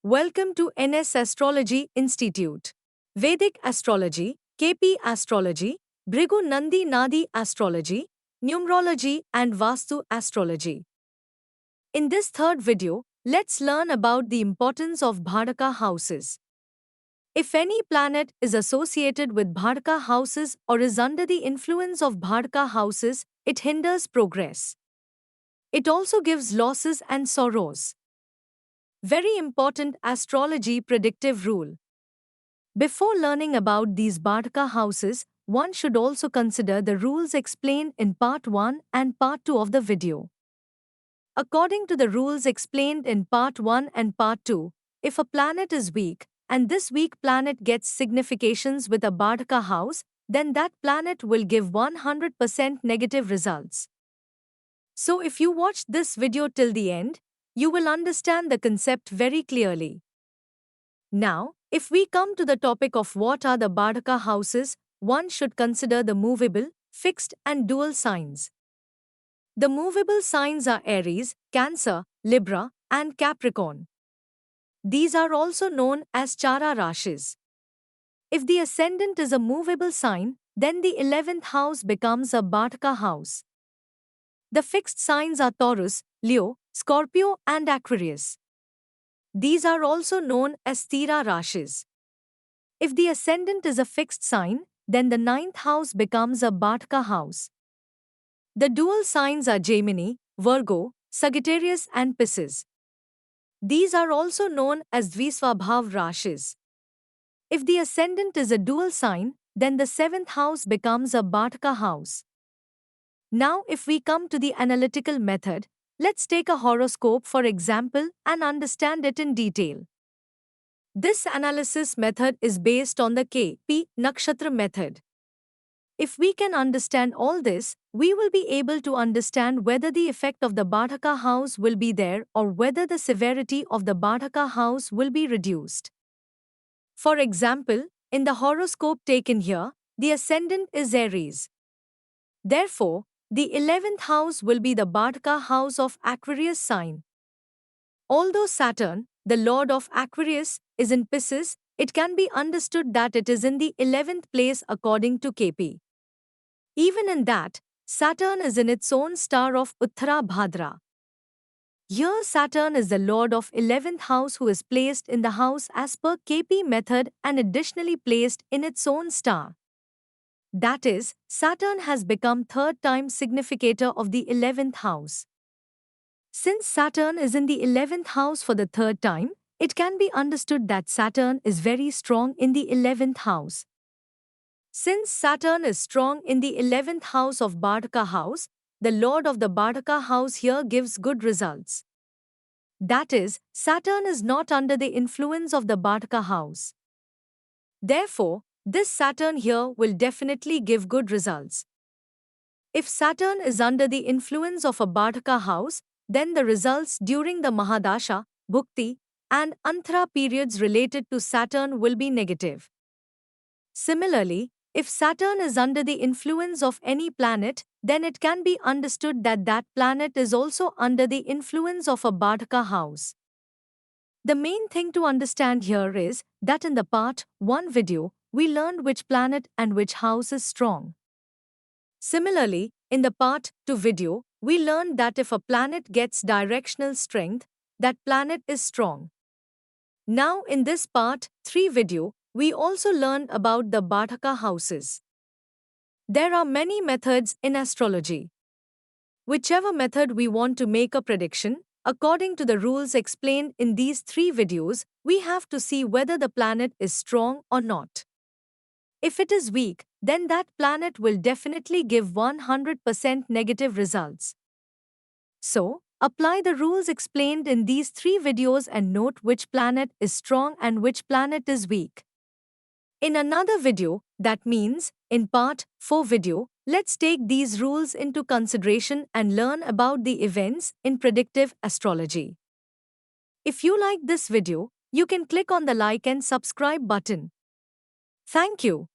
Welcome to NS Astrology Institute. Vedic Astrology, KP Astrology, Bhrigu Nandi Nadi Astrology, Numerology and Vastu Astrology. In this third video, let's learn about the importance of Bhadaka houses. If any planet is associated with Bhadaka houses or is under the influence of Bhadaka houses, it hinders progress. It also gives losses and sorrows. Very important astrology predictive rule. Before learning about these Bhadaka houses, one should also consider the rules explained in part 1 and part 2 of the video. According to the rules explained in part 1 and part 2, if a planet is weak, and this weak planet gets significations with a Bhadaka house, then that planet will give 100% negative results. So if you watched this video till the end, you will understand the concept very clearly. Now, if we come to the topic of what are the Bhadaka houses, one should consider the movable, fixed and dual signs. The movable signs are Aries, Cancer, Libra, and Capricorn. These are also known as Chara Rashis. If the ascendant is a movable sign, then the 11th house becomes a Bhadaka house. The fixed signs are Taurus, Leo, Scorpio, and Aquarius. These are also known as Sthira Rashis. If the ascendant is a fixed sign, then the 9th house becomes a Bhadaka house. The dual signs are Gemini, Virgo, Sagittarius, and Pisces. These are also known as Dvisvabhav Rashis. If the ascendant is a dual sign, then the 7th house becomes a Bhadaka house. Now, if we come to the analytical method, let's take a horoscope for example and understand it in detail. This analysis method is based on the KP Nakshatra method. If we can understand all this, we will be able to understand whether the effect of the Bhadaka house will be there or whether the severity of the Bhadaka house will be reduced. For example, in the horoscope taken here, the ascendant is Aries. Therefore, the 11th house will be the Bhadaka house of Aquarius sign. Although Saturn, the lord of Aquarius, is in Pisces, it can be understood that it is in the 11th place according to KP. Even in that, Saturn is in its own star of Uttara Bhadra. Here Saturn is the lord of 11th house who is placed in the house as per KP method and additionally placed in its own star. That is, Saturn has become third time significator of the 11th house. Since Saturn is in the 11th house for the third time, it can be understood that Saturn is very strong in the 11th house. Since Saturn is strong in the 11th house of Bhadaka house, the lord of the Bhadaka house here gives good results. That is, Saturn is not under the influence of the Bhadaka house. Therefore, this Saturn here will definitely give good results. If Saturn is under the influence of a Bhadaka house, then the results during the Mahadasha, Bhukti, and Antara periods related to Saturn will be negative. Similarly, if Saturn is under the influence of any planet, then it can be understood that that planet is also under the influence of a Bhadaka house. The main thing to understand here is that in the part 1 video, we learned which planet and which house is strong. Similarly, in the part 2 video, we learned that if a planet gets directional strength, that planet is strong. Now in this part 3 video, we also learned about the Bhadaka houses. There are many methods in astrology. Whichever method we want to make a prediction, according to the rules explained in these 3 videos, we have to see whether the planet is strong or not. If it is weak, then that planet will definitely give 100% negative results. So, apply the rules explained in these 3 videos and note which planet is strong and which planet is weak. In another video, that means, in part 4 video, let's take these rules into consideration and learn about the events in predictive astrology. If you like this video, you can click on the like and subscribe button. Thank you.